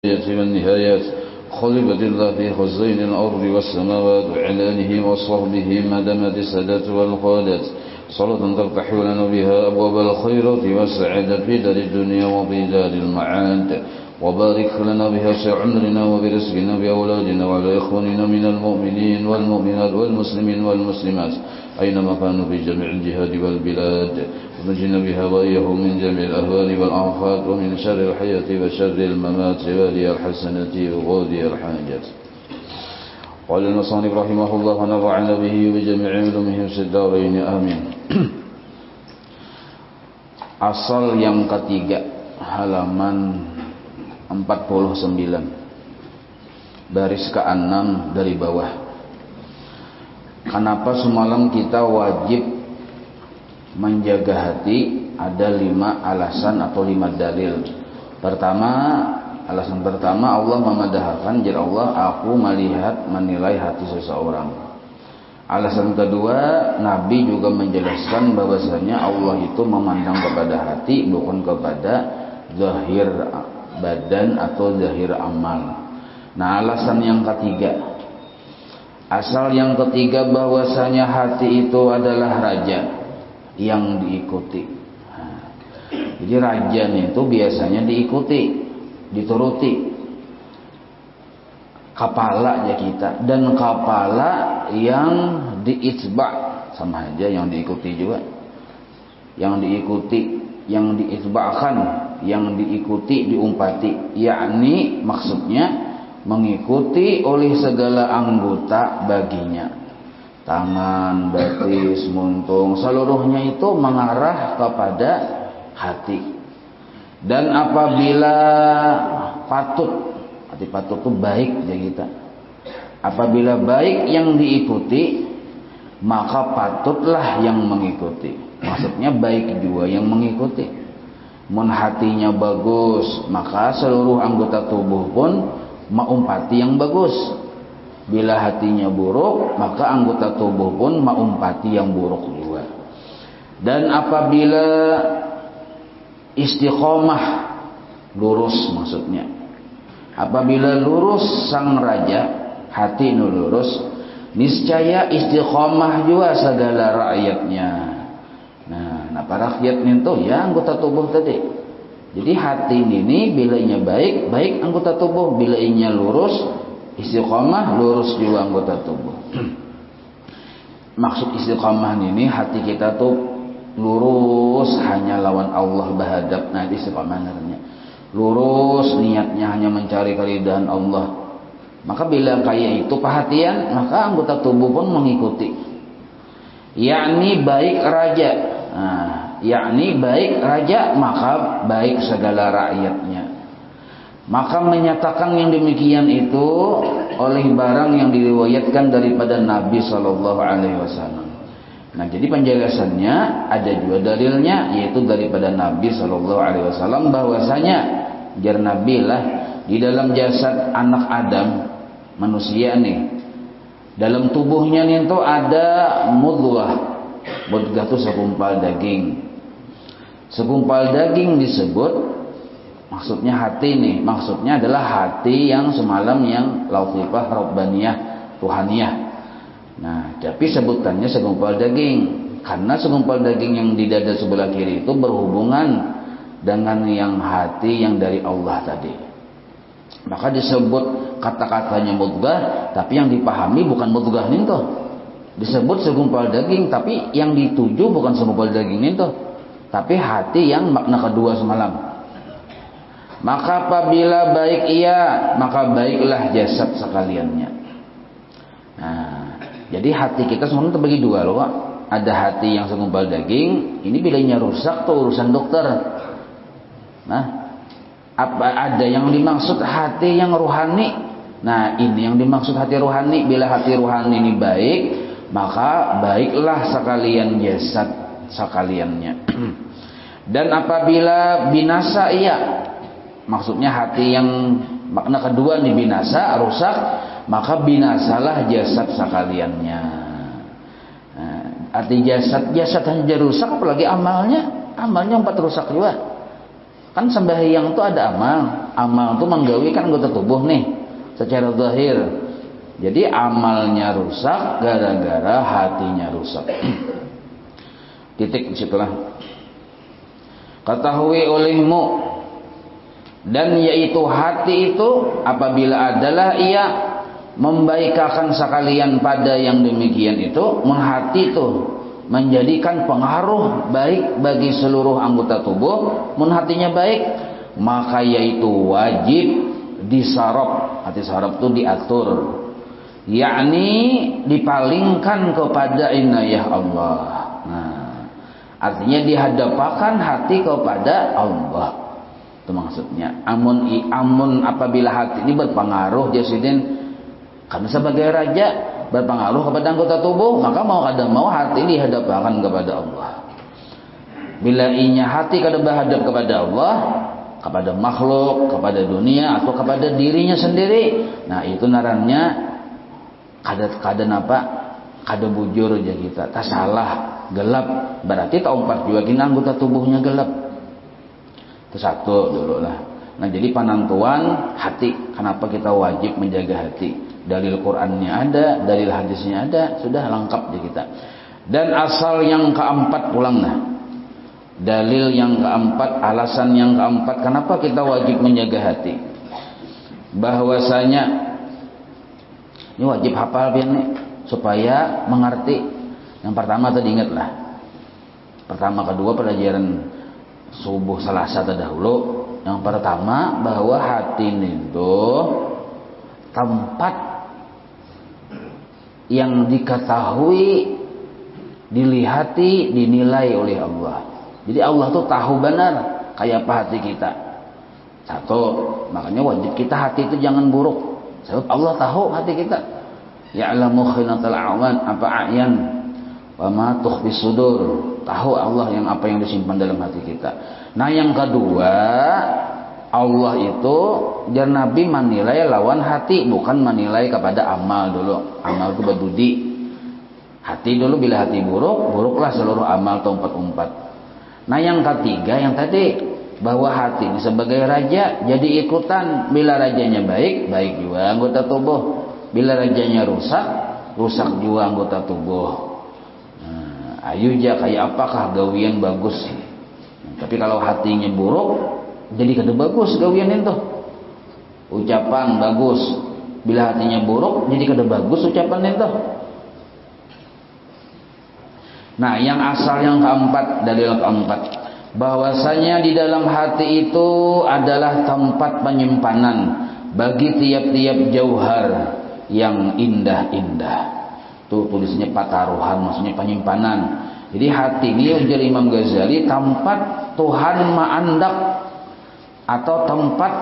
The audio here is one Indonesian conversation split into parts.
والنهايات خلقت الله في خزين الأرض والسماوات وإعلانه وصحبه ما دامت السادات والقادات صلاة تفتح لنا بها أبواب الخيرات والسعادة في دار الدنيا وفي دار المعاد وبارك لنا بها في عمرنا وبرزقنا بأولادنا وعلى إخواننا من المؤمنين والمؤمنات والمسلمين والمسلمات أينما كانوا في جميع الجهاد والبلاد ونجنا بها وإياهم من جميع الأهوال والآفات ومن شر الحياة وشر الممات والي الحسنة وغودي الحاجات. قال المصنف رحمه الله ونفعنا به بجميع علومه في الدارين آمين. Asal yang ketiga, halaman 49, baris ke-6 dari bawah. Kenapa semalam kita wajib menjaga hati? Ada 5 alasan atau 5 dalil. Alasan pertama, Allah memadahkan, jika Allah, aku melihat, menilai hati seseorang. Alasan kedua, Nabi juga menjelaskan bahwasanya Allah itu memandang kepada hati, bukan kepada zahir badan atau zahir amal. Nah, alasan yang ketiga, asal yang ketiga, bahwasanya hati itu adalah raja yang diikuti. Jadi raja itu biasanya diikuti, dituruti. Kepala aja kita, dan kepala yang diitba sama aja, yang diikuti juga. Yang diikuti, yang diitba'kan, yang diikuti, diumpati, yakni maksudnya mengikuti oleh segala anggota baginya. Tangan, betis, muntung, seluruhnya itu mengarah kepada hati. Dan apabila patut, hati patut itu baik ya kita. Apabila baik yang diikuti, maka patutlah yang mengikuti. Maksudnya baik juga yang mengikuti. Mun hatinya bagus, maka seluruh anggota tubuh pun maumpati yang bagus. Bila hatinya buruk, maka anggota tubuh pun maumpati yang buruk juga. Dan apabila istiqomah, lurus maksudnya. Apabila lurus sang raja, hati nu lurus, niscaya istiqomah juga segala rakyatnya. Nah, para rakyat itu ya anggota tubuh tadi. Jadi hati ini bila inya baik, baik anggota tubuh. Bila inya lurus, istiqomah, lurus juga anggota tubuh. Maksud istiqomah ini, hati kita tuh lurus hanya lawan Allah bahadap. Nah, istiqomah namanya. Lurus niatnya hanya mencari keridhaan Allah. Maka bila kayak itu perhatian, maka anggota tubuh pun mengikuti. Yakni baik raja. Nah, yakni baik raja, maka baik segala rakyatnya. Maka menyatakan yang demikian itu oleh barang yang diriwayatkan daripada Nabi SAW. Nah, jadi penjelasannya ada juga dalilnya, yaitu daripada Nabi SAW bahwasanya jar Nabi lah, di dalam jasad anak Adam, manusia nih, dalam tubuhnya nih tuh ada mudghah. Mudghah itu segumpal daging. Segumpal daging disebut, maksudnya hati nih, maksudnya adalah hati yang semalam yang latifah rabbaniyah tuhaniyah. Nah, tapi sebutannya segumpal daging karena segumpal daging yang di dada sebelah kiri itu berhubungan dengan yang hati yang dari Allah tadi. Maka disebut kata-katanya mudghah, tapi yang dipahami bukan mudghah itu. Disebut segumpal daging, tapi yang dituju bukan segumpal daging itu, tapi hati yang makna kedua semalam. Maka apabila baik ia, maka baiklah jasad sekaliannya. Nah, jadi hati kita semuanya terbagi dua loh, Pak. Ada hati yang segumpal daging, ini bilanya rusak tuh urusan dokter. Nah, ada yang dimaksud hati yang ruhani. Nah, ini yang dimaksud hati ruhani. Bila hati ruhani ini baik, maka baiklah sekalian jasad sekaliannya. Dan apabila binasa ia, maksudnya hati yang makna kedua nih binasa, rusak, maka binasalah jasad sekaliannya. Nah, arti jasad hanya rusak, apalagi amalnya 4 rusak juga. Kan sembahyang itu ada amal. Amal itu menggawi kan anggota tubuh nih secara zahir. Jadi amalnya rusak gara-gara hatinya rusak. Titik disitulah. Ketahui olehmu, dan yaitu hati itu apabila adalah ia membaikakan sekalian pada yang demikian itu, hati itu menjadikan pengaruh baik bagi seluruh anggota tubuh, hatinya baik, maka yaitu wajib disarap. Hati sarap itu diatur, yakni dipalingkan kepada inayah Allah. Nah, artinya dihadapkan hati kepada Allah, itu maksudnya. Amun apabila hati ini berpengaruh jasidin, karena sebagai raja berpengaruh kepada anggota tubuh, maka mau kada mau hati dihadapkan kepada Allah. Bila inya hati kada berhadap kepada Allah, kepada makhluk, kepada dunia, atau kepada dirinya sendiri, nah itu narannya kada napa, kada bujur aja kita, tak salah, gelap, berarti tak umpat juga kini anggota tubuhnya gelap. Itu satu dulu lah. Nah jadi penentuan hati, kenapa kita wajib menjaga hati? Dalil Qur'annya ada, dalil hadisnya ada, sudah lengkap di kita. Dan asal yang keempat pulang nah. Dalil yang keempat, alasan yang keempat kenapa kita wajib menjaga hati. Bahwasanya ini wajib hafal biar nih supaya mengerti. Yang pertama tadi ingatlah. Pertama kedua pelajaran subuh Selasa terdahulu. Yang pertama bahwa hati itu tempat yang diketahui, dilihati, dinilai oleh Allah. Jadi Allah tuh tahu benar kayak apa hati kita. Satu, makanya wajib kita hati itu jangan buruk. Sebab Allah tahu hati kita. Ya'lamu khinatal a'wan apa a'yan wa ma tukhfis sudur. Tahu Allah yang apa yang disimpan dalam hati kita. Nah, yang kedua, Allah itu jar Nabi menilai lawan hati, bukan menilai kepada amal dulu. Amal itu berdudi. Hati dulu, bila hati buruk, buruklah seluruh amal atau umpat-umpat. Nah yang ketiga, yang tadi, bahwa hati ini sebagai raja, jadi ikutan. Bila rajanya baik, baik juga anggota tubuh. Bila rajanya rusak, rusak juga anggota tubuh. Nah, ayo ja kayak apakah gawian bagus. Tapi kalau hatinya buruk, jadi kada bagus gawian itu. Ucapan bagus, bila hatinya buruk, jadi kada bagus ucapan itu. Nah, yang asal yang keempat, dalil keempat, bahwasanya di dalam hati itu adalah tempat penyimpanan bagi tiap-tiap jauhar yang indah-indah. Tuh tulisnya pataruhan, maksudnya penyimpanan. Jadi hati ini ujar Imam Ghazali tempat Tuhan ma'andak atau tempat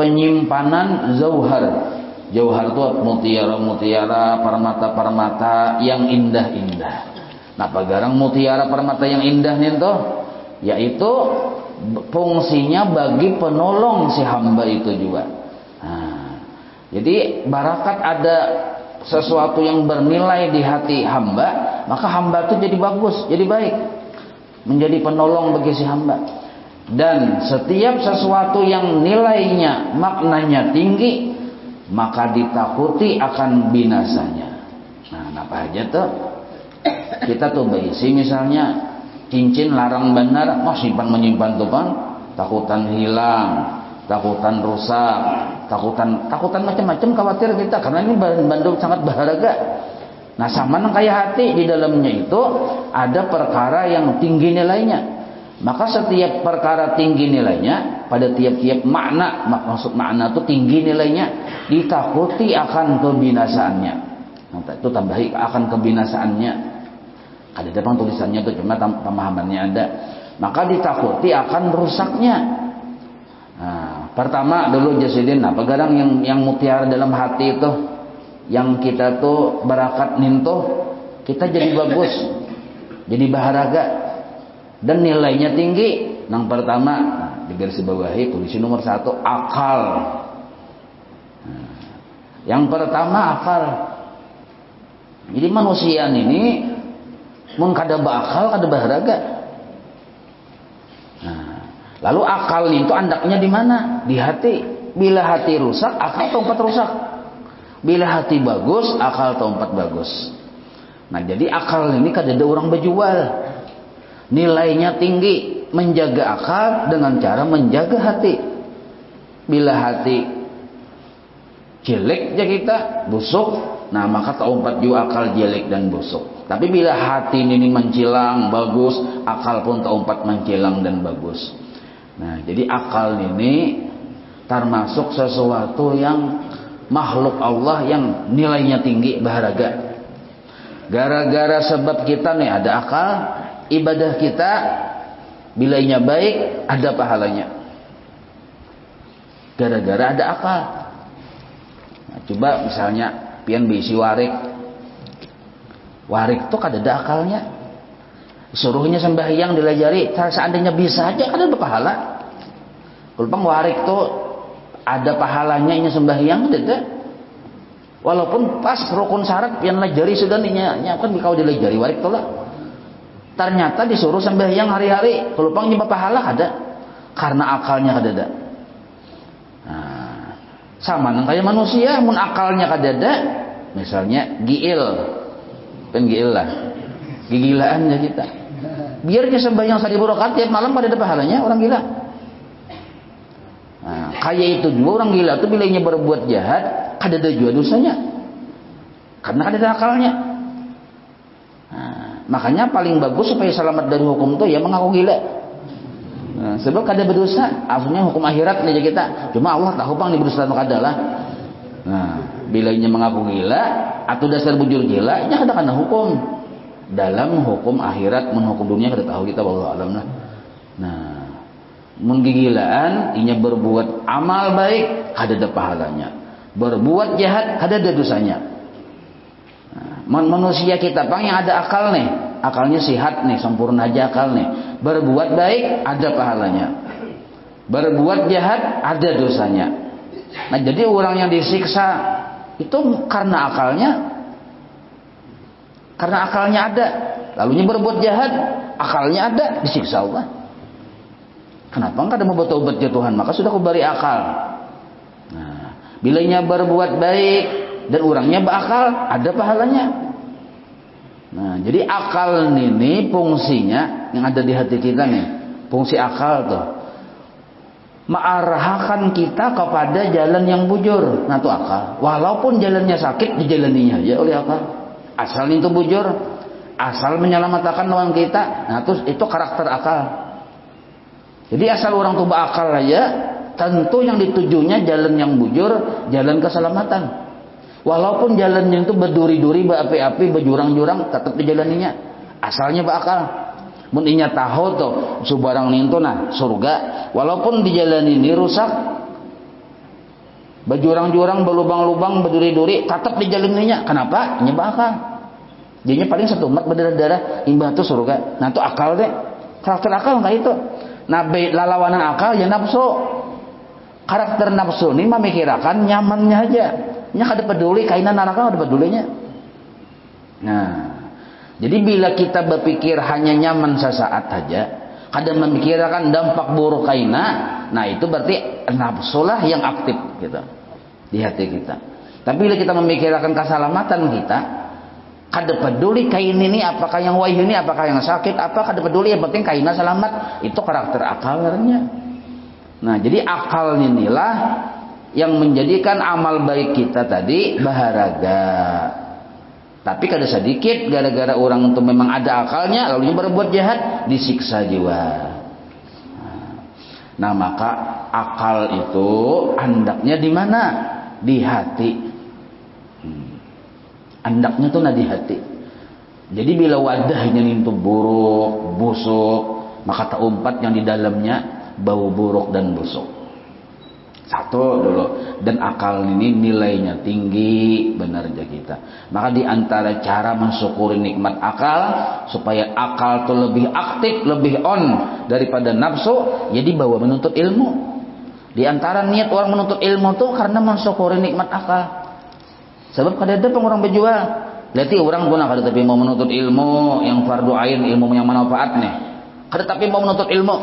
penyimpanan jauhar. Jauhar itu mutiara-mutiara, permata-permata yang indah-indah. Nah, pagarang mutiara permata yang indah nih toh, yaitu fungsinya bagi penolong si hamba itu juga. Nah, jadi barakat ada sesuatu yang bernilai di hati hamba, maka hamba itu jadi bagus, jadi baik, menjadi penolong bagi si hamba. Dan setiap sesuatu yang nilainya, maknanya tinggi, maka ditakuti akan binasanya. Nah, apa aja tuh? Kita tuh berisi misalnya cincin larang benar, simpan menyimpan tuh bang, takutan hilang, takutan rusak, takutan macam-macam khawatir kita karena ini bandung sangat berharga. Nah, sama nang kayak hati, di dalamnya itu ada perkara yang tinggi nilainya. Maka setiap perkara tinggi nilainya pada tiap-tiap makna, maksud makna itu tinggi nilainya, ditakuti akan kebinasaannya. Nah, itu tambahi akan kebinasaannya. Ada depan tulisannya itu cuma pemahamannya ada. Maka ditakuti akan rusaknya. Nah, pertama dulu jasidin, nah pegadang yang mutiara dalam hati itu, yang kita tuh barakat nintuh, kita jadi bagus, jadi berharga, dan nilainya tinggi. Yang pertama, nah, di garis bawahi tulisin nomor 1, akal. Nah, yang pertama akal. Jadi manusia ini mengkada bakal kada berharga. Nah, lalu akal itu andaknya di mana? Di hati. Bila hati rusak, akal tempat rusak. Bila hati bagus, akal tempat bagus. Nah, jadi akal ini kadada orang berjual. Nilainya tinggi, menjaga akal dengan cara menjaga hati. Bila hati jelek aja kita, busuk, nah maka tempat juga akal jelek dan busuk. Tapi bila hati ini mencilang, bagus, akal pun tempat mencilang dan bagus. Nah, jadi akal ini termasuk sesuatu yang makhluk Allah yang nilainya tinggi, berharga. Gara-gara sebab kita nih ada akal, ibadah kita bilainya baik, ada pahalanya. Gara-gara ada akal. Nah, coba misalnya pian bisi warik. Warik tuh kadada akalnya. Suruhnya sembahyang dilajari, seandainya bisa aja kan ada pahala. Kalau bang warik tuh ada pahalanya ini sembahyang tidak. Walaupun pas rukun syarat pian lajari sudah nya kan kau dilajari warik tuh lah. Ternyata disuruh sembahyang hari-hari, kalau bang nyembah pahala ada karena akalnya kadada. Nah, sama nang kayak manusia, mun akalnya kadada, misalnya giil, giil lah, gigilaan ya kita. Biarnya sembahyang 1000 rakaat tiap malam pada ada pahalanya orang gila. Nah, kayak itu juga orang gila tuh bilanya berbuat jahat, kadada juga dosanya, karena kadada akalnya. Nah, makanya paling bagus supaya selamat dari hukum tuh ya mengaku gila. Nah, sebab kada berdosa, aslinya hukum akhirat nih kita. Cuma Allah tahu bang di berdosa kada lah. Nah, bilanya mengaku gila atau dasar bujur gila, nya kada kena hukum. Dalam hukum akhirat, menghukum dunia kada tahu kita wallahu alam lah. Nah, mun gigilaan inya berbuat amal baik kada ada pahalanya. Berbuat jahat kada ada dosanya. Nah, manusia kita bang yang ada akal nih, akalnya sehat nih, sempurna aja akal nih. Berbuat baik ada pahalanya. Berbuat jahat ada dosanya. Nah, jadi orang yang disiksa itu karena akalnya ada. Lalunya berbuat jahat, akalnya ada, disiksa Allah. Kenapa enggak ada mau bertobat ya Tuhan? Maka sudah kuberi akal. Nah, bilanya berbuat baik dan orangnya berakal, ada pahalanya. Nah, jadi akal ini fungsinya yang ada di hati kita nih, fungsi akal tuh mengarahkan kita kepada jalan yang bujur. Nah, itu akal. Walaupun jalannya sakit, dijalaninya aja oleh akal. Asal itu bujur, asal menyelamatkan lawan kita. Nah, terus itu karakter akal. Jadi asal orang tuh berakal aja, tentu yang ditujunya jalan yang bujur, jalan keselamatan. Walaupun jalannya itu berduri-duri, berapi-api, berjurang-jurang, tetap dijalaninya. Asalnya berakal. Mun inya tahu tuh subarang nintu nah surga, walaupun di jalan ini rusak, berjurang-jurang, berlubang-lubang, berduri-duri, tetap dijalaninya. Kenapa? Inya berakal. Dianya paling satu umat berdarah-darah, imbah tuh surga. Nah, itu akal deh. Karakter akal enggak itu. Nah, lalawanan akal ya nafsu. Karakter nafsu ini memikirkan nyamannya aja. Nya kada peduli kainan neraka kada pedulinya. Nah, jadi bila kita berpikir hanya nyaman sesaat saja, kada memikirkan dampak buruk kaina, nah itu berarti nafsu lah yang aktif gitu di hati kita. Tapi bila kita memikirkan keselamatan kita, kada peduli kain ini apakah yang wahyu ini, apakah yang sakit, apa kada peduli, yang penting kainnya selamat. Itu karakter akalnya. Nah, jadi akal inilah yang menjadikan amal baik kita tadi berharga. Tapi kada sedikit gara-gara orang itu memang ada akalnya lalu berbuat jahat, disiksa jiwa. Nah, maka akal itu andaknya di mana? Di hati. Andaknya tuh di hati. Jadi bila wadahnya itu buruk, busuk, maka taumpat yang di dalamnya bau buruk dan busuk. Satu dulu. Dan akal ini nilainya tinggi, benar aja kita. Maka di antara cara mensyukuri nikmat akal supaya akal itu lebih aktif, lebih on daripada nafsu, jadi bawa menuntut ilmu. Di antara niat orang menuntut ilmu itu karena mensyukuri nikmat akal. Sebab kada ada orang berjual. Lihat orang guna kada tapi mau menuntut ilmu yang fardu ain, ilmu yang manfaat nih. Kada tapi mau menuntut ilmu.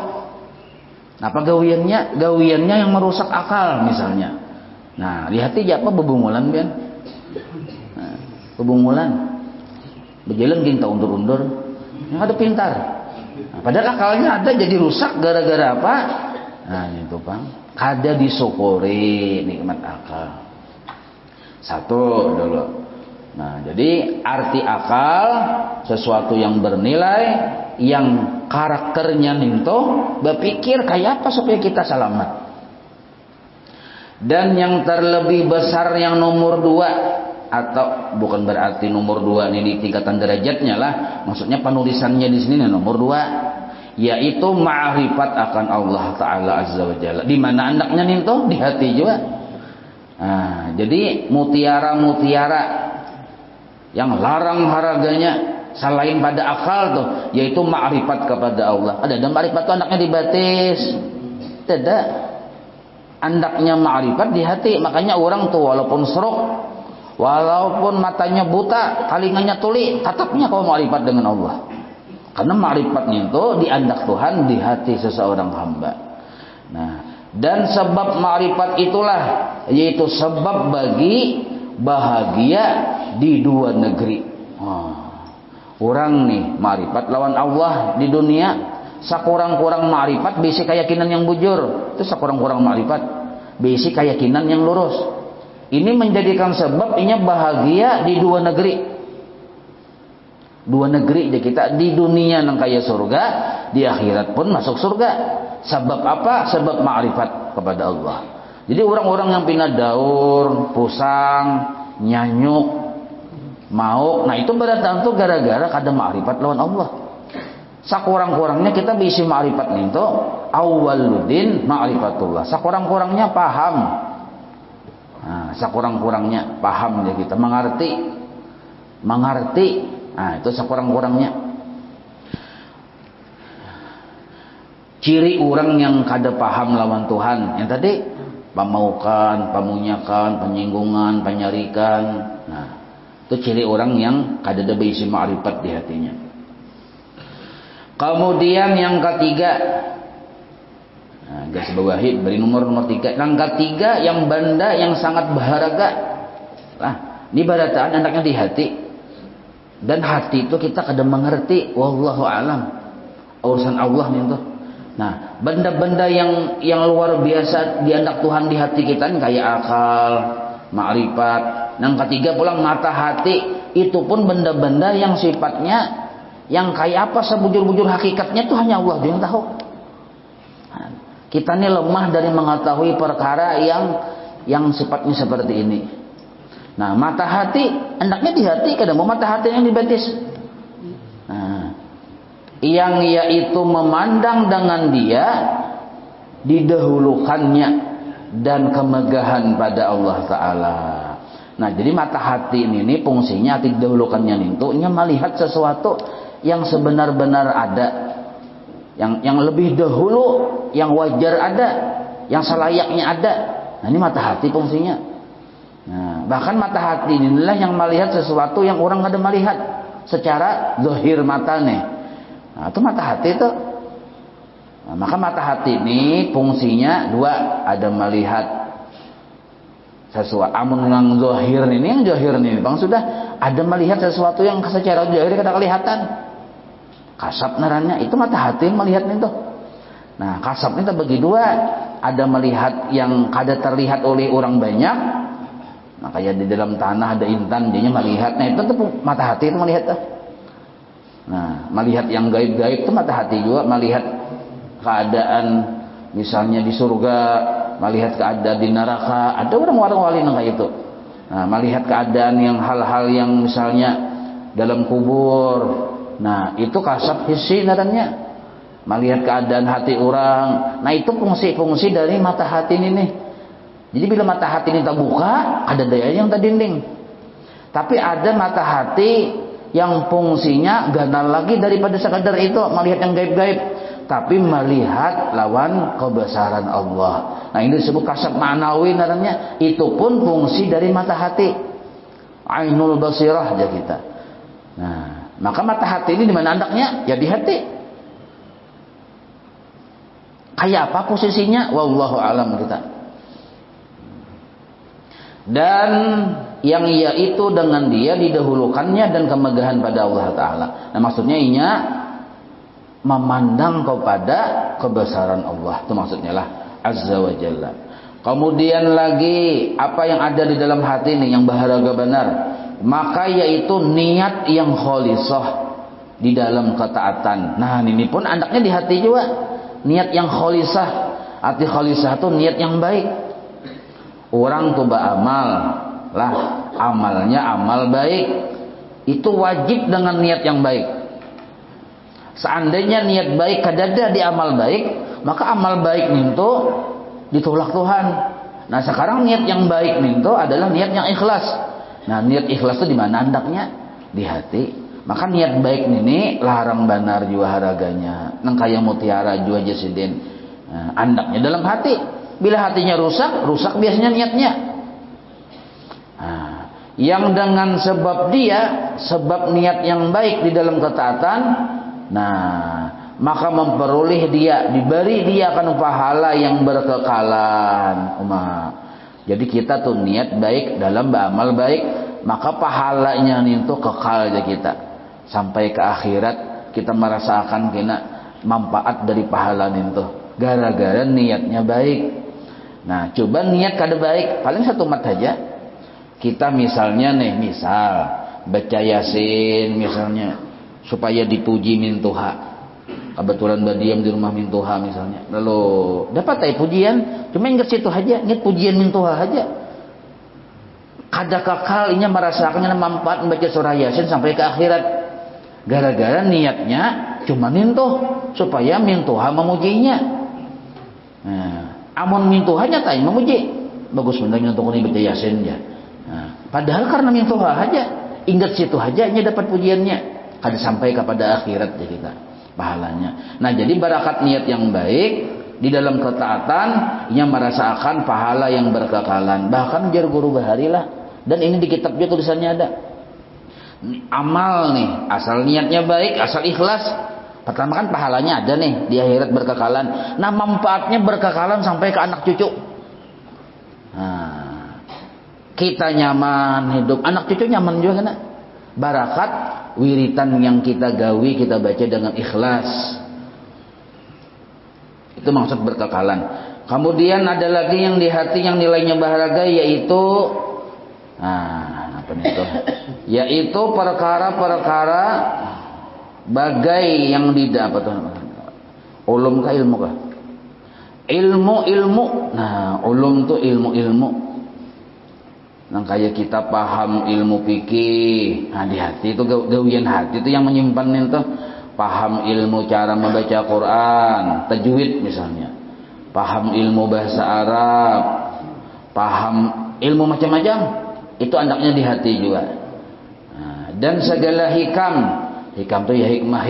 Apa gawiannya? Gawiannya yang merusak akal misalnya. Nah, di hati apa bebungulan kan? Nah, bebungulan. Berjalan gini tak undur-undur. Yang ada pintar. Nah, padahal akalnya ada jadi rusak gara-gara apa? Nah, itu Bang. Kada disyukuri nikmat akal. Satu dulu. Nah, jadi arti akal sesuatu yang bernilai, yang karakternya ninto, berpikir kayak apa supaya kita selamat. Dan yang terlebih besar yang nomor 2, atau bukan berarti nomor 2 ini di tingkatan derajatnya lah, maksudnya penulisannya di sini nomor 2, yaitu ma'rifat akan Allah Ta'ala Azza wa Jalla. Di mana andaknya ninto? Di hati juga. Nah, jadi mutiara-mutiara yang larang harganya selain pada akal tuh, yaitu ma'rifat kepada Allah. Ada ma'rifat tuh andaknya dibatis. Tidak. Andaknya ma'rifat di hati. Makanya orang tuh walaupun seruk, walaupun matanya buta, talinganya tuli, tatapnya kau ma'rifat dengan Allah. Karena ma'rifatnya itu diandak Tuhan di hati seseorang hamba. Nah, dan sebab ma'rifat itulah, yaitu sebab bagi bahagia di 2 negeri. Orang nih ma'rifat lawan Allah di dunia, sakurang-kurang ma'rifat bisi keyakinan yang bujur, itu sakurang-kurang ma'rifat bisi keyakinan yang lurus. Ini menjadikan sebab inya bahagia di 2 negeri. 2 negeri aja kita, di dunia nang kaya surga, di akhirat pun masuk surga. Sebab apa? Sebab ma'rifat kepada Allah. Jadi orang-orang yang pindah daur, pusang, nyanyuk, mau, nah itu berarti gara-gara kada ma'rifat lawan Allah. Sakurang-kurangnya kita bisa ma'rifat itu awwaluddin ma'rifatullah. Sakurang-kurangnya paham. Nah, sakurang-kurangnya paham ya kita, mengerti. Nah, itu sakurang-kurangnya. Ciri orang yang kada paham lawan Tuhan yang tadi, pamaukan, pamunyakan, penyinggungan, penyarikan. Nah, itu ciri orang yang kada ada bisi ma'rifat di hatinya. Kemudian yang ketiga, nah, garis bawahi beri nomor 3. Yang ketiga, yang benda yang sangat berharga. Nah, ini barataan anaknya di hati. Dan hati itu kita kada mengerti, wallahu alam. Urusan Allah nih tuh. Nah, benda-benda yang luar biasa diandak Tuhan di hati kita nih, kayak akal, ma'rifat. Yang ketiga pulang mata hati, itu pun benda-benda yang sifatnya yang kayak apa sebujur-bujur hakikatnya itu hanya Allah yang tahu. Nah, kita nih lemah dari mengetahui perkara yang sifatnya seperti ini. Nah, mata hati hendaknya di hati, kadang mau mata hati yang dibatis. Nah, yang yaitu memandang dengan dia didahulukannya dan kemegahan pada Allah Ta'ala. Nah, jadi mata hati ini fungsinya didahulukannya itu melihat sesuatu yang sebenar-benar ada, yang lebih dahulu, yang wajar ada, yang selayaknya ada. Nah, ini mata hati fungsinya. Nah, bahkan mata hati inilah yang melihat sesuatu yang orang kada melihat secara zahir matanya. Nah, itu mata hati itu. Nah, maka mata hati ini fungsinya 2, ada melihat sesuatu. Amun yang zahir ini bang sudah ada melihat sesuatu yang secara zahir kada kelihatan. Kasab narannya itu mata hati yang melihat itu. Nah, kasab ini terbagi 2, ada melihat yang kada terlihat oleh orang banyak. Nah, kayak di dalam tanah ada intan, dia melihat. Nah, itu tuh mata hati itu melihat tuh. Nah, melihat yang gaib-gaib itu mata hati juga, melihat keadaan misalnya di surga, melihat keadaan di neraka. Ada orang-orang wali yang kayak itu. Nah, melihat keadaan yang hal-hal yang misalnya dalam kubur. Nah, itu kasab hissi namanya. Melihat keadaan hati orang. Nah, itu fungsi-fungsi dari mata hati ini nih. Jadi bila mata hati ini terbuka, ada daya yang terdinding. Tapi ada mata hati yang fungsinya ganal lagi daripada sekadar itu melihat yang gaib-gaib, tapi melihat lawan kebesaran Allah. Nah, ini disebut kasab ma'nawi namanya. Itu pun fungsi dari mata hati. Ainul basirah aja kita. Nah, maka mata hati ini di mana andaknya? Ya di hati. Kayak apa posisinya? Wallahu alam kita. Dan yang yaitu dengan dia didahulukannya dan kemegahan pada Allah Ta'ala. Nah maksudnya inya memandang kepada kebesaran Allah. Itu maksudnya lah. Azza wa Jalla. Kemudian lagi apa yang ada di dalam hati ini yang berharga benar. Maka yaitu niat yang kholisah di dalam ketaatan. Nah ini pun andaknya di hati juga. Niat yang kholisah. Arti kholisah itu niat yang baik. Orang tuh beramal lah, amalnya amal baik itu wajib dengan niat yang baik. Seandainya niat baik kadada di amal baik, maka amal baik itu ditolak Tuhan. Nah sekarang niat yang baik itu adalah niat yang ikhlas. Nah niat ikhlas itu di mana andaknya? Di hati. Maka niat baik ini larang benar juga haraganya. Nang kaya mutiara juga jasidin. Nah, andaknya dalam hati. Bila hatinya rusak, rusak biasanya niatnya. Nah, yang dengan sebab sebab niat yang baik di dalam ketaatan, nah, maka memperoleh diberi dia akan pahala yang berkekalan. Jadi kita tuh niat baik dalam beramal baik, maka pahalanya itu kekal aja kita. Sampai ke akhirat kita merasakan kena manfaat dari pahala itu. Gara-gara niatnya baik. Nah, coba niat kada baik, paling satu mat aja. Kita misalnya misal baca Yasin misalnya supaya dipuji min Tuhan. Kebetulan badiam di rumah min Tuhan misalnya. Lalu dapat pujian, cuma ingat situ aja, ingat pujian min Tuhan aja. Kada kekal merasakannya manfaat membaca surah Yasin sampai ke akhirat. Gara-gara niatnya cuma nintuh supaya min Tuhan memujinya. Nah, amun min Tuhannya tak memuji, bagus benernya untuk ini baca Yasin ya. Nah, padahal karena min Tuhan aja, ingat situ aja nya dapat pujiannya, kada sampai kepada akhirat ya kita pahalanya. Nah jadi barakat niat yang baik di dalam ketaatan, ia merasakan pahala yang berkekalan. Bahkan jar guru bahari lah, dan ini di kitab juga tulisannya ada. Amal nih, asal niatnya baik, asal ikhlas. Pertama kan pahalanya ada nih di akhirat berkekalan. Nah manfaatnya berkekalan sampai ke anak cucu. Nah, kita nyaman hidup, anak cucu nyaman juga kan? Barakat wiritan yang kita gawi kita baca dengan ikhlas. Itu maksud berkekalan. Kemudian ada lagi yang di hati yang nilainya berharga yaitu apa itu? Yaitu perkara-perkara bagai yang didapat ulum kah ilmu kah? Ilmu. Nah, ulum tuh ilmu. Nah, kayak kita paham ilmu fikih. Nah, di hati itu gawian hati itu yang menyimpan itu paham ilmu cara membaca Quran, tajwid misalnya. Paham ilmu bahasa Arab, paham ilmu macam-macam. Itu andaknya di hati juga. Nah, dan segala hikam itu ya hikmah.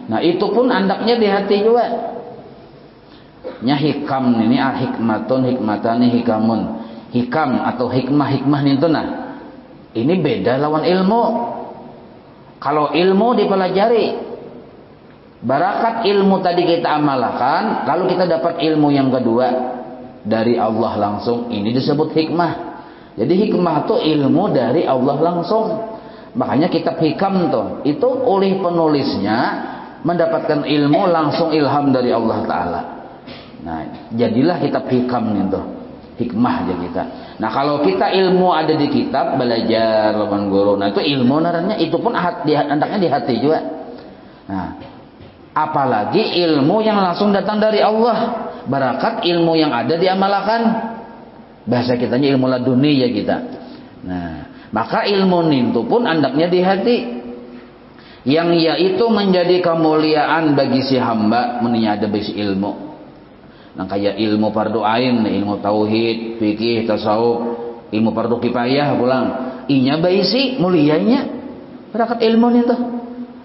Nah itu pun andaknya di hati juga. Nya hikam ini hikmatani hikamun. Hikam atau hikmah itu nah. Ini beda lawan ilmu. Kalau ilmu dipelajari, barakat ilmu tadi kita amalkan, lalu kita dapat ilmu yang kedua dari Allah langsung. Ini disebut hikmah. Jadi hikmah itu ilmu dari Allah langsung. Makanya kitab hikam tuh itu oleh penulisnya mendapatkan ilmu langsung ilham dari Allah Ta'ala. Nah jadilah kitab hikam itu hikmah aja kita. Nah kalau kita ilmu ada di kitab belajar lawan guru, nah itu ilmu naranya itu pun andaknya di hati juga. Nah apalagi ilmu yang langsung datang dari Allah, barakat ilmu yang ada diamalkan. Bahasa kitanya ilmu laduni ya kita. Nah maka ilmu itu pun andaknya di hati, yang yaitu menjadi kemuliaan bagi si hamba meniada bagi ilmu. Nah kayak ilmu fardu ain, ilmu tauhid, fikih, tasawuf, ilmu fardu kifayah pulang. Inya baisi mulianya barakat ilmu itu.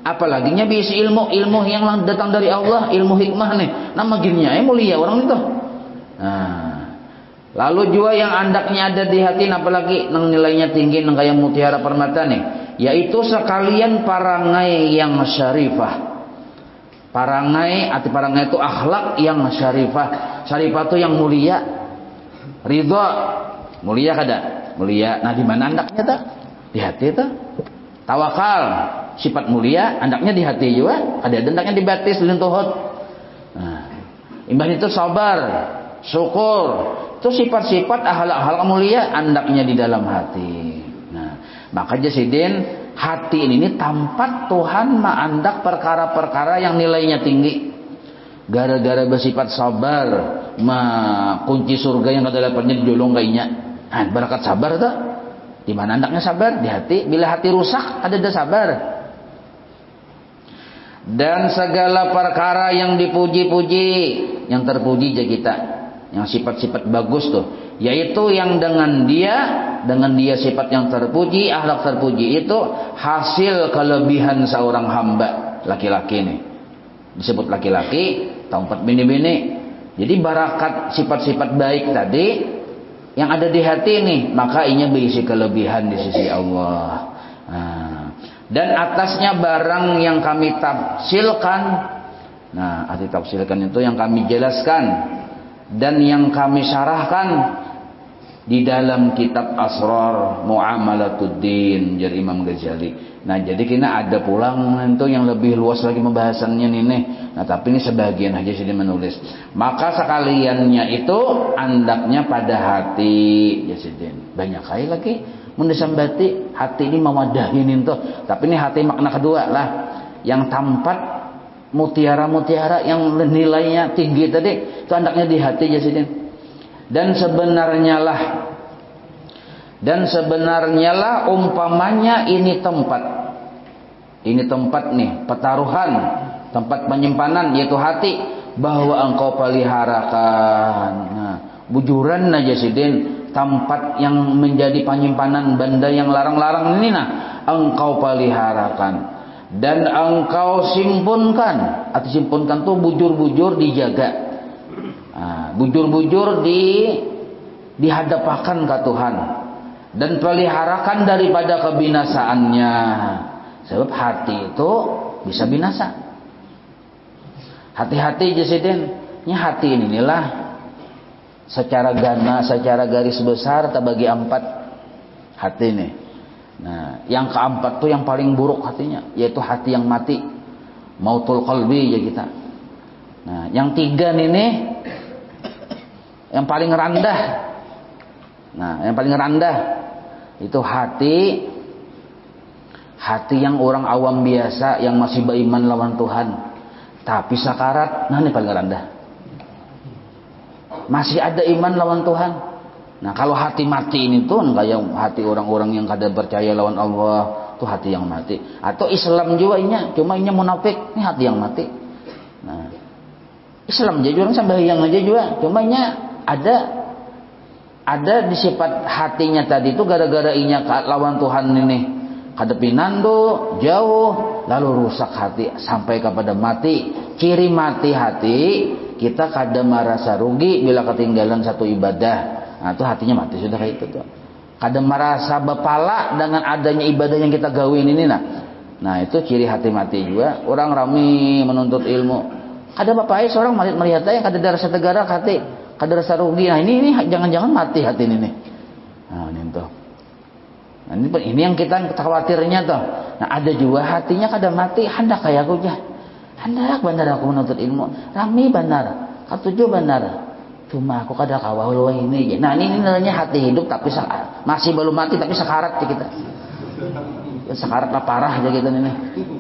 Apalagi nya bisi ilmu yang datang dari Allah, ilmu hikmah nih. Nama gininya mulia orang itu. Nah lalu juga yang andaknya ada di hati, apalagi nang nilainya tinggi nang kayak mutiara permata nih, yaitu sekalian parangai yang syarifah. Parangai, arti parangai itu akhlak yang syarifah. Syarifah itu yang mulia. Ridha, mulia kada? Mulia. Nah, di mana andaknya tuh? Di hati tuh. Tawakal, sifat mulia, andaknya di hati juga. Ada andaknya di batis, di tuhut. Nah, imbah itu sabar, syukur. Itu sifat-sifat akhlak-akhlak mulia, andaknya di dalam hati. Nah, maka jasidin hati ini tempat Tuhan mengandak perkara-perkara yang nilainya tinggi. Gara-gara bersifat sabar, kunci surga yang ada dapatnya dijolong kayaknya. Nah, berkat sabar tuh. Di mana andaknya sabar? Di hati. Bila hati rusak, ada sabar. Dan segala perkara yang dipuji-puji, yang terpuji aja kita, yang sifat-sifat bagus tuh, yaitu yang dengan dia sifat yang terpuji, akhlak terpuji itu hasil kelebihan seorang hamba laki-laki nih. Disebut laki-laki, tempat bini-bini. Jadi barakat sifat-sifat baik tadi yang ada di hati nih, maka inya berisi kelebihan di sisi Allah. Nah, dan atasnya barang yang kami tafsilkan. Nah, arti tafsilkan itu yang kami jelaskan dan yang kami syarahkan di dalam kitab Asrar Muamalatuddin jar Imam Ghazali. Nah, jadi kita ada pulang itu yang lebih luas lagi pembahasannya nih. Nah, tapi ini sebagian aja sih dia menulis. Maka sekaliannya itu andaknya pada hati, ya sidin. Banyak kali lagi mendesambati hati ini mewadahin itu. Tapi ini hati makna kedua lah, yang tempat mutiara-mutiara yang nilainya tinggi tadi, itu andaknya di hati, ya sidin. Dan sebenarnya lah umpamanya ini tempat nih pertaruhan, tempat penyimpanan yaitu hati, bahwa engkau peliharakan. Nah, bujuran aja sidin, tempat yang menjadi penyimpanan benda yang larang-larang ini, nah engkau peliharakan dan engkau simpunkan. Atau simpunkan tuh bujur-bujur dijaga. Nah, bujur-bujur dihadapakan ke Tuhan dan peliharakan daripada kebinasaannya. Sebab hati itu bisa binasa. Hati-hati jasidin, ini hati inilah secara garis besar terbagi 4 hati nih. Nah, yang keempat tuh yang paling buruk hatinya, yaitu hati yang mati, mautul qalbi ya kita. Nah, yang 3 nih yang paling rendah. Nah, yang paling rendah itu hati yang orang awam biasa yang masih beriman lawan Tuhan, tapi sakarat. Nah, ini paling rendah. Masih ada iman lawan Tuhan. Nah, kalau hati mati ini tuh kayak hati orang-orang yang kada percaya lawan Allah, tuh hati yang mati. Atau Islam juga inya, cuma inya munafik, ini hati yang mati. Nah, Islam aja orang sembahyang aja juga, cuma inya ada di sifat hatinya tadi itu gara-gara inya lawan Tuhan ini kadepinan tuh jauh, lalu rusak hati sampai kepada mati. Ciri mati hati, kita kadang merasa rugi bila ketinggalan satu ibadah. Nah, itu hatinya mati sudah kayak itu tuh. Kadang merasa berpala dengan adanya ibadah yang kita gawin ini. Nah itu ciri hati mati juga. Orang rame menuntut ilmu, ada bapak seorang melihat aja kada ada rasa tegara hati, kada rasa rugi. Nah ini jangan-jangan mati hati ini. Nah ini tuh. Nah, ini yang kita khawatirnya tuh. Nah ada juga hatinya kada mati, hendak kayak aku aja, hendak benar aku menuntut ilmu, rame benar, katuju benar, cuma aku kada kawal ini. Nah ini namanya hati hidup tapi masih belum mati tapi sekarat kita. Sekarat parah aja kita ini.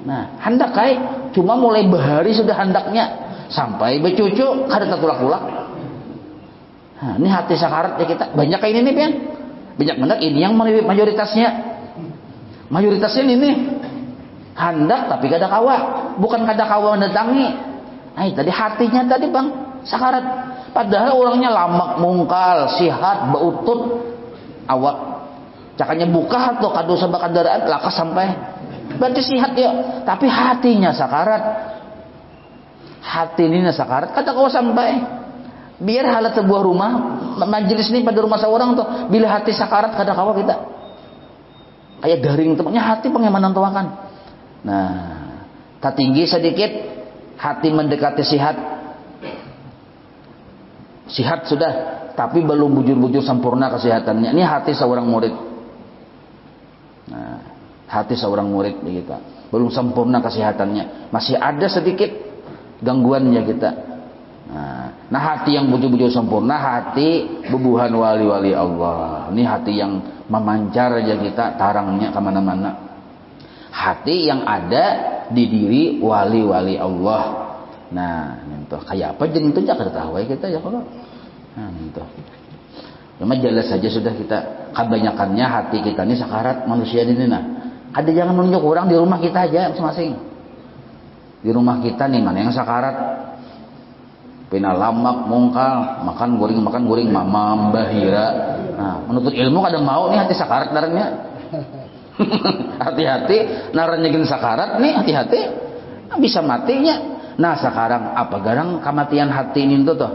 Nah hendak kayak cuma mulai bahari sudah hendaknya sampai bercucu kada tertulak-tulak. Nah ini hati sekarat ya kita. Banyak kayak ini nih pian. Banyak hendak ini yang mayoritasnya ini hendak tapi kada kawa, bukan kada kawa mendatangi. Nah tadi hatinya tadi bang sakarat, padahal orangnya lamak mungkal, sihat, beutut awak, cakanya buka atau kado sabak kendaraan lakas sampai berarti sihat ya, tapi hatinya sakarat. Hati ini sakarat kada kawa sampai. Biar halat sebuah rumah majelis ini pada rumah seorang tuh, bila hati sakarat kada kawa kita kayak garing tempatnya hati pengemanan tuakan. Nah tak tinggi sedikit hati mendekati sihat. Sihat sudah, tapi belum bujur-bujur sempurna kesehatannya. Ini hati seorang murid. Nah, hati seorang murid kita belum sempurna kesehatannya, masih ada sedikit gangguannya kita. Nah, hati yang bujur-bujur sempurna, hati bubuhan wali-wali Allah. Ini hati yang memancar aja kita, tarangnya kemana-mana. Hati yang ada di diri wali-wali Allah. Nah, itu kayak apa jadi itu jangan tahu kita ya kalau. Nah, itu. Cuma jelas saja sudah kita kebanyakannya hati kita ini sakarat manusia ini. Nah, ada jangan menunjuk orang di rumah kita aja masing-masing. Di rumah kita nih mana yang sakarat, pina lamak mungkal, makan guring mamam bahira. Nah, menuntut ilmu kadang mau nih hati sakarat darahnya. Hati-hati naranya gini sakarat nih, hati-hati bisa matinya. Nah, sekarang apa garang kematian hati ini tuh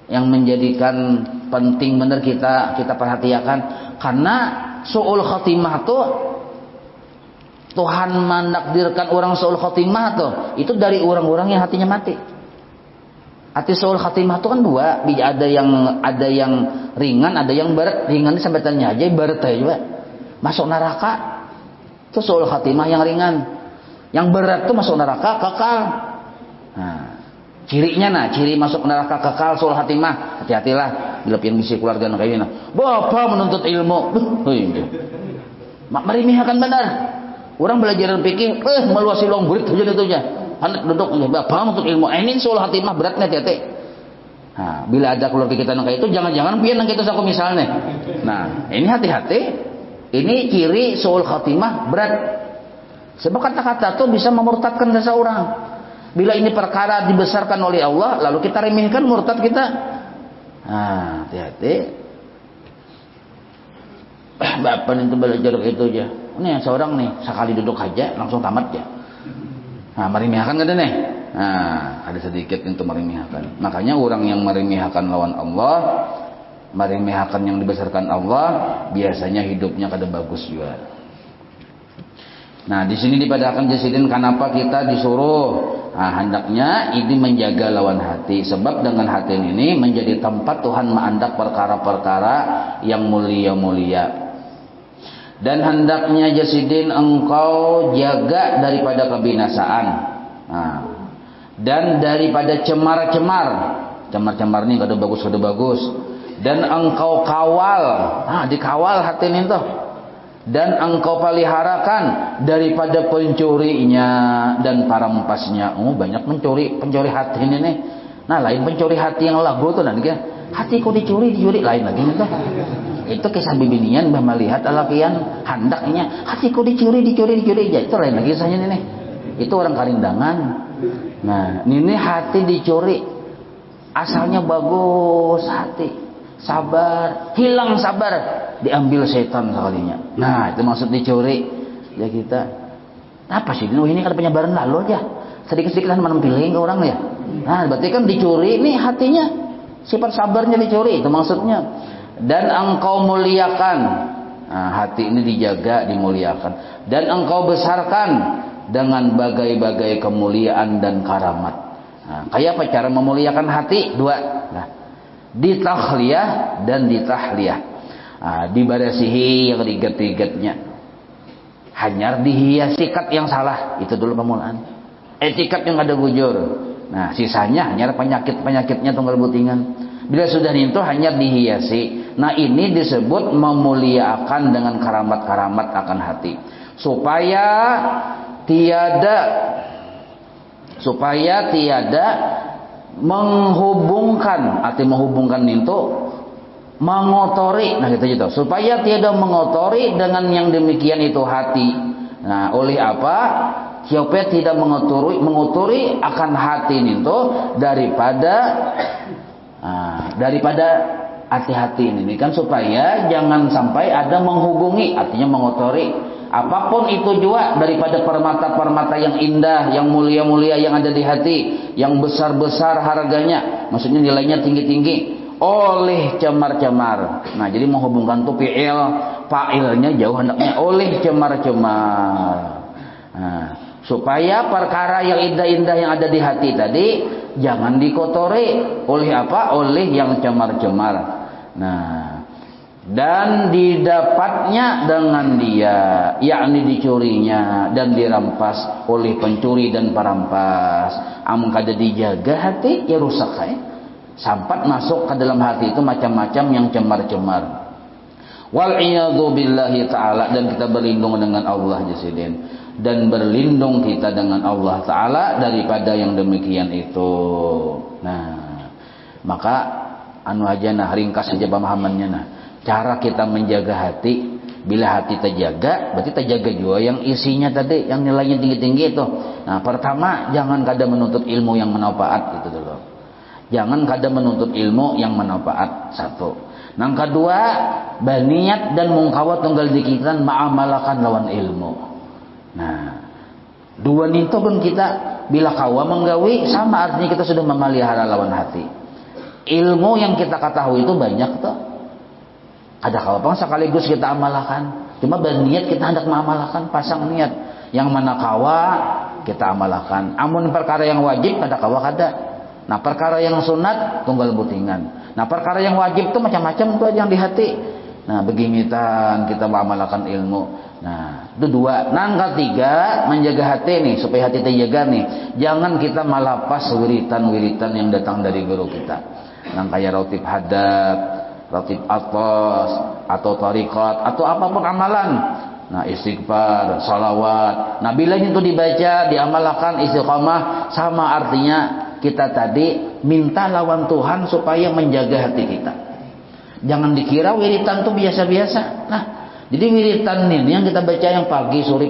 yang menjadikan penting benar kita perhatikan, karena suul khatimah tuh Tuhan menakdirkan orang suul khatimah tuh itu dari orang-orang yang hatinya mati. Hati suul khatimah tuh kan dua, ada yang ringan, ada yang berat. Ringan sebutannya aja, berat aja masuk neraka. Itu suul khatimah yang ringan. Yang berat tuh masuk neraka kekal. Nah, ciri masuk neraka kekal suul khatimah. Hati-hatilah bila pian misi keluarga kayak gini. Bapak menuntut ilmu. Mak meremehkan benar. Orang belajar fikih, meluasi longgurit aja itu aja. Anak duduk, bapak menuntut ilmu. Ini suul khatimah beratnya hati-hati. Nah, bila ada keluarga kita kayak itu, jangan-jangan pian kita saku misalnya. Nah, ini hati-hati. Ini ciri suul khatimah berat. Sebab kata-kata itu bisa memurtadkan seseorang. Bila ini perkara dibesarkan oleh Allah, lalu kita remehkan murtad kita. Nah, hati-hati. Bapak itu belajar itu aja. Ini seorang nih, sekali duduk aja langsung tamat ya. Nah, meremehkan kan nih. Nah, ada sedikit untuk meremehkan. Makanya orang yang meremehkan lawan Allah, meremehkan yang dibesarkan Allah, biasanya hidupnya kada bagus juga. Nah, di sini dipadahkan jasidin kenapa kita disuruh. Nah, hendaknya ini menjaga lawan hati, sebab dengan hati ini menjadi tempat Tuhan mengandak perkara-perkara yang mulia-mulia. Dan hendaknya jasidin engkau jaga daripada kebinasaan. Nah, dan daripada cemar-cemar. Cemar-cemar ini kada bagus. Dan engkau kawal. Nah, dikawal hati ini tuh. Dan engkau peliharakan daripada pencurinya dan parampasnya. Oh, banyak pencuri hati ini nih. Nah, lain pencuri hati yang lagu tuh nanti kan. Hatiku dicuri lain lagi nih tuh. Itu kisah bibinian bah melihat alakian handaknya hatiku dicuri ya, itu lain lagi kisahnya nih. Itu orang Karindangan. Nah, ini hati dicuri. Asalnya bagus hati. Sabar, hilang sabar, diambil setan sekalinya. Nah, itu maksud dicuri. Ya kita. Apa sih ini kan penyebaran lalu aja. Sedikit-sedikit kan menampiling ke orang ya. Nah, berarti kan dicuri nih hatinya. Sifat sabarnya dicuri, itu maksudnya. Dan engkau muliakan. Nah, hati ini dijaga, dimuliakan. Dan engkau besarkan dengan bagai-bagai kemuliaan dan karamat. Nah, kayak apa cara memuliakan hati? Dua. Nah, ditahliyah dan ditahliyah. Nah, dibarasihi yang rigat-rigatnya. Hanyar dihiasi sikat yang salah. Itu dulu pemulaan. Etikat yang ada gujur. Nah, sisanya hanya penyakit-penyakitnya tunggal butingan. Bila sudah itu hanya dihiasi. Nah, ini disebut memuliakan dengan karamat-karamat akan hati. Supaya tiada menghubungkan, arti menghubungkan itu mengotori. Nah, gitu. Supaya tiada mengotori dengan yang demikian itu hati. Nah, oleh apa? Supaya tidak mengotori akan hati itu daripada hati-hati ini kan, supaya jangan sampai ada menghubungi, artinya mengotori apapun itu juga daripada permata-permata yang indah, yang mulia-mulia yang ada di hati, yang besar-besar harganya, maksudnya nilainya tinggi-tinggi, oleh cemar-cemar. Nah, jadi menghubungkan tuh fa'ilnya jauh hendaknya oleh cemar-cemar. Nah, Supaya perkara yang indah-indah yang ada di hati tadi jangan dikotori oleh apa? Oleh yang cemar-cemar. Nah, dan didapatnya dengan dia, yakni dicurinya dan dirampas oleh pencuri dan perampas. Amun kada dijaga hati ya rusak sampai masuk ke dalam hati itu macam-macam yang cemar-cemar. Wal iyadzu billahi taala, dan kita berlindung dengan Allah jasidin. Dan berlindung kita dengan Allah Ta'ala daripada yang demikian itu. Nah, maka anu aja nah, ringkas saja pemahamannya nah. Cara kita menjaga hati, bila hati terjaga, berarti terjaga juga yang isinya tadi, yang nilainya tinggi-tinggi itu. Nah, pertama, jangan kada menuntut ilmu yang manfaat itu dulu. Jangan kada menuntut ilmu yang manfaat, satu. Yang kedua, baniat dan mungkawat tunggal dikitan ma'amalakan lawan ilmu. Nah, dua itu pun kita bila kawa menggawi sama artinya kita sudah memelihara lawan hati. Ilmu yang kita ketahui itu banyak tuh. Ada kawa pang sekaligus kita amalkan. Cuma berniat kita hendak mengamalkan, pasang niat. Yang mana kawa kita amalkan. Amun perkara yang wajib kada kawa kada. Nah, perkara yang sunat tunggal butingan. Nah, perkara yang wajib itu macam-macam tuh yang di hati. Nah, beginitan kita mengamalkan ilmu. Nah, itu dua. Nah, ketiga, menjaga hati nih, supaya hati terjaga nih. Jangan kita malapas wiritan-wiritan yang datang dari guru kita. Nah, kayak ratib hadad, ratib atas, atau tariqat, atau apapun amalan. Nah, istighfar, salawat. Nah, bila itu dibaca, diamalkan istiqamah, sama artinya kita tadi minta lawan Tuhan supaya menjaga hati kita. Jangan dikira wiritan itu biasa-biasa. Nah, jadi wiritan ini yang kita baca yang pagi sore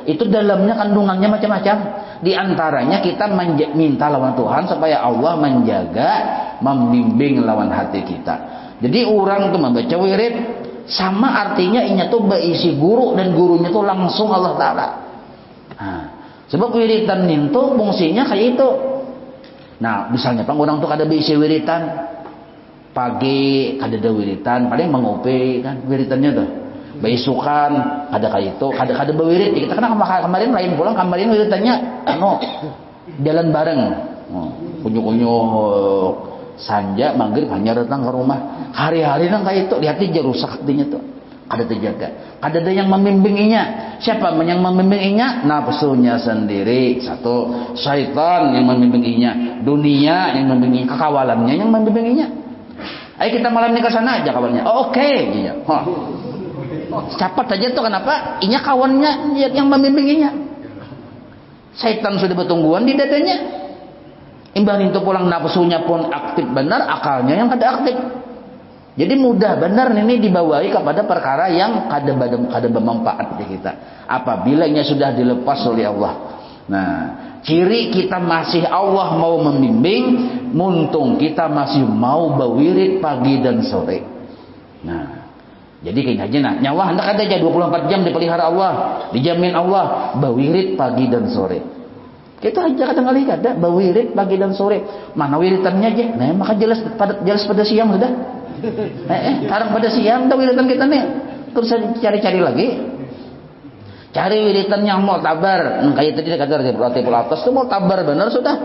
itu dalamnya kandungannya macam-macam. Di antaranya kita minta lawan Tuhan supaya Allah menjaga, membimbing lawan hati kita. Jadi orang itu membaca wirid sama artinya inya tuh berisi guru, dan gurunya tuh langsung Allah Ta'ala. Nah, sebab wiritan itu fungsinya kayak itu. Nah, misalnya orang tuh kada berisi wiritan pagi, kada wiritan paling mengopi kan wiritannya tuh. Beisukan ada kayak itu, kada bewirit. Kita kan kemarin lain pulang kemarin wiritannya jalan bareng. Kunyuk-kunyuk sanja maghrib hanya datang ke rumah. Hari-hari nang kayak itu, lihat aja rusak hatinya tuh. Kada terjaga. Kada ada yang membimbinginya. Siapa yang membimbinginya? Nafsunya sendiri. Satu, syaitan yang membimbinginya, dunia yang membimbinginya, kekawalannya yang membimbinginya. Ayo kita malam ini ke sana aja kawannya. Oh, oke. Iya. Cepat aja tuh, kenapa? Inya kawannya yang membimbinginya. Syaitan sudah bertungguan di dadanya. Imbang itu pulang nafsunya pun aktif benar, akalnya yang kada aktif. Jadi mudah benar ini dibawahi kepada perkara yang kada bermanfaat bagi kita. Apabila inya sudah dilepas oleh Allah. Nah, ciri kita masih Allah mau membimbing, muntung kita masih mau berwirid pagi dan sore. Nah, jadi kayaknya aja nah, nyawa hendak ada aja 24 jam dipelihara Allah, dijamin Allah berwirid pagi dan sore. Kita aja kadang-kadang kada berwirid pagi dan sore. Mana wiritannya aja? Nah, maka jelas pada siang sudah. Sekarang pada siang dah wiritan kita nih. Terus cari-cari lagi. Cari wiritan yang mu'tabar. Kayak tadi kata Ratibul Atas itu mu'tabar benar sudah.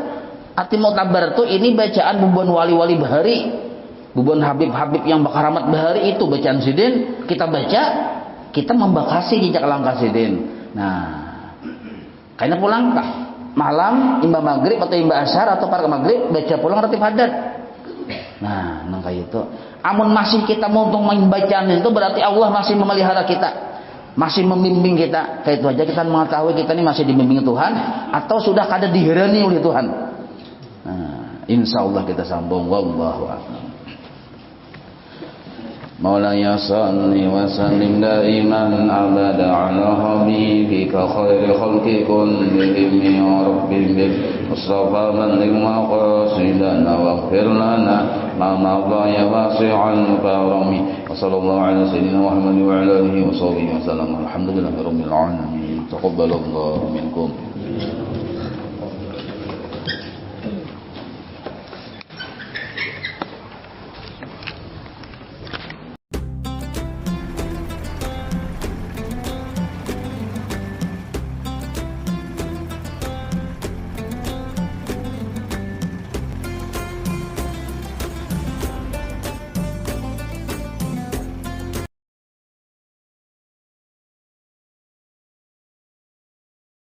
Arti mu'tabar itu ini bacaan bubuan wali-wali bahari. Bubuan habib-habib yang bakaramat bahari itu bacaan sidin. Kita baca, kita membakasi jejak langkah sidin. Nah, kayaknya pulang kah? Malam imam maghrib atau imam asyar atau para maghrib baca pulang ratib hadad. Nah, kayak itu. Amun masih kita mau untuk membacaan itu berarti Allah masih memelihara kita, masih membimbing kita. Kayak itu aja kita mengetahui kita ini masih dibimbing Tuhan atau sudah kada diherani oleh Tuhan. Nah, insyaallah kita sambung. Wallahu a'lam. Maulaya salli wa sallim daiman abada ala habibika khairi khalqi kullihim ya rabbi bil mustafa balligh maqasidana waghfir lana ma madha ya wasi'al karami wa sallallahu ala sayyidina Muhammad wa ala alihi wa sahbihi wa sallam alhamdulillahi rabbil alamin taqabbalallahu minkum.